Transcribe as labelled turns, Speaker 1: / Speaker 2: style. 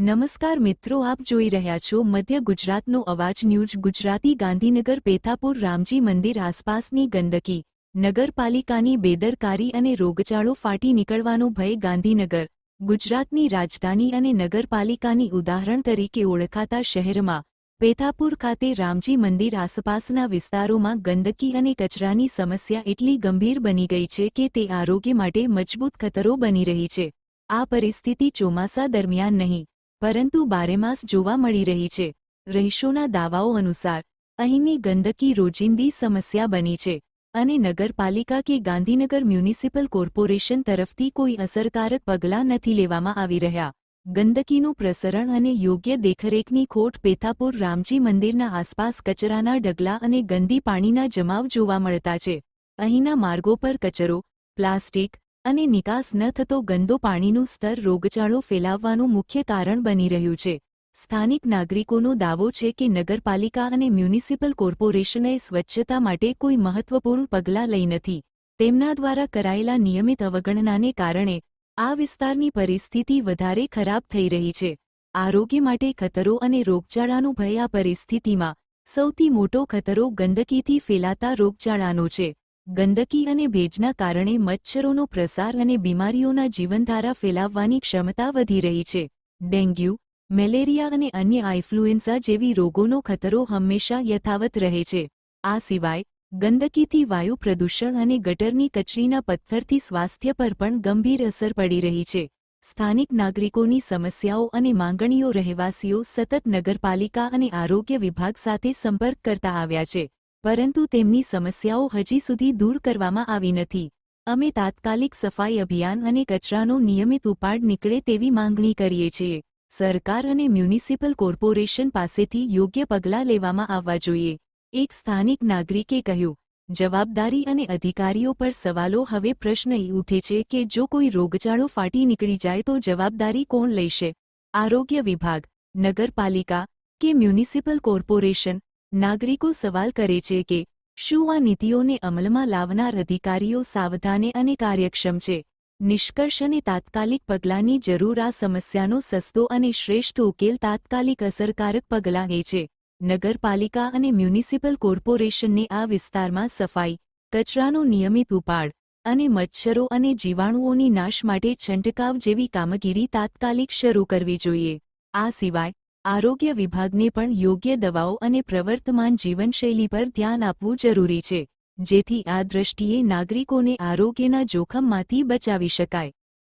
Speaker 1: નમસ્કાર મિત્રો, આપ જોઈ રહ્યા છો મધ્ય ગુજરાતનો અવાજ ન્યૂઝ ગુજરાતી. ગાંધીનગર પેથાપુર રામજી મંદિર આસપાસની ગંદકી, નગરપાલિકાની બેદરકારી અને રોગચાળો ફાટી નીકળવાનો ભય. ગાંધીનગર ગુજરાતની રાજધાની અને નગરપાલિકાની ઉદાહરણ તરીકે ઓળખાતા શહેરમાં પેથાપુર ખાતે રામજી મંદિર આસપાસના વિસ્તારોમાં ગંદકી અને કચરાની સમસ્યા એટલી ગંભીર બની ગઈ છે કે તે આરોગ્ય માટે મજબૂત ખતરો બની રહી છે. આ પરિસ્થિતિ ચોમાસા દરમિયાન નહીં પરંતુ બારેમાસ જોવા મળી રહી છે. રહીશોના દાવાઓ અનુસાર અહીંની ગંદકી રોજિંદી સમસ્યા બની છે અને નગરપાલિકા કે ગાંધીનગર મ્યુનિસિપલ કોર્પોરેશન તરફથી કોઈ અસરકારક પગલાં નથી લેવામાં આવી રહ્યા. ગંદકીનું પ્રસરણ અને યોગ્ય દેખરેખની ખોટ. પેથાપુર રામજી મંદિરના આસપાસ કચરાના ઢગલા અને ગંદી પાણીના જમાવ જોવા મળતા છે. અહીંના માર્ગો પર કચરો, પ્લાસ્ટિક અને નિકાસ ન થતો ગંદો પાણીનું સ્તર રોગચાળો ફેલાવવાનું મુખ્ય કારણ બની રહ્યું છે. સ્થાનિક નાગરિકોનો દાવો છે કે નગરપાલિકા અને મ્યુનિસિપલ કોર્પોરેશને સ્વચ્છતા માટે કોઈ મહત્વપૂર્ણ પગલાં લઈ નથી. તેમના દ્વારા કરાયેલા નિયમિત અવગણનાને કારણે આ વિસ્તારની પરિસ્થિતિ વધારે ખરાબ થઈ રહી છે. આરોગ્ય માટે ખતરો અને રોગચાળાનું ભય. આ પરિસ્થિતિમાં સૌથી મોટો ખતરો ગંદકીથી ફેલાતા રોગચાળાનો છે. ગંદકી અને ભેજના કારણે મચ્છરોનો પ્રસાર અને બીમારીઓના જીવનધારા ફેલાવવાની ક્ષમતા વધી રહી છે. ડેન્ગ્યુ, મેલેરિયા અને અન્ય આઇન્ફ્લુએન્ઝા જેવી રોગોનો ખતરો હંમેશા યથાવત રહે છે. આ સિવાય ગંદકીથી વાયુ પ્રદૂષણ અને ગટરની કચરીના પથ્થરથી સ્વાસ્થ્ય પર પણ ગંભીર અસર પડી રહી છે. સ્થાનિક નાગરિકોની સમસ્યાઓ અને માંગણીઓ. રહેવાસીઓ સતત નગરપાલિકા અને આરોગ્ય વિભાગ સાથે સંપર્ક કરતા આવ્યા છે, પરંતુ તેમની સમસ્યાઓ હજી સુધી દૂર કરવામાં આવી નથી. અમે તાત્કાલિક સફાઈ અભિયાન અને કચરાનો નિયમિત ઉપાડ નીકળે તેવી માંગણી કરીએ છીએ. સરકાર અને મ્યુનિસિપલ કોર્પોરેશન પાસેથી યોગ્ય પગલાં લેવામાં આવવા જોઈએ. એક સ્થાનિક નાગરિકે કહ્યું, જવાબદારી અને અધિકારીઓ પર સવાલો. હવે પ્રશ્ન એ ઉઠે છે કે જો કોઈ રોગચાળો ફાટી નીકળી જાય તો જવાબદારી કોણ લેશે? આરોગ્ય વિભાગ, નગરપાલિકા કે મ્યુનિસિપલ કોર્પોરેશન? નાગરિકો સવાલ કરે છે કે શું આ નીતિઓને અમલમાં લાવનાર અધિકારીઓ સાવધાન અને કાર્યક્ષમ છે? નિષ્કર્ષ અને તાત્કાલિક પગલાંની જરૂર. આ સમસ્યાનો સસ્તો અને શ્રેષ્ઠ ઉકેલ તાત્કાલિક અસરકારક પગલાં એ છે. નગરપાલિકા અને મ્યુનિસિપલ કોર્પોરેશનને આ વિસ્તારમાં સફાઈ, કચરાનો નિયમિત ઉપાડ અને મચ્છરો અને જીવાણુઓની નાશ માટે છંટકાવ જેવી કામગીરી તાત્કાલિક શરૂ કરવી જોઈએ. આ સિવાય આરોગ્ય વિભાગને પણ યોગ્ય દવાઓ અને પ્રવર્તમાન જીવનશૈલી પર ધ્યાન આપવું જરૂરી છે, જેથી આ દ્રષ્ટિએ નાગરિકોને આરોગ્યના જોખમમાંથી બચાવી શકાય.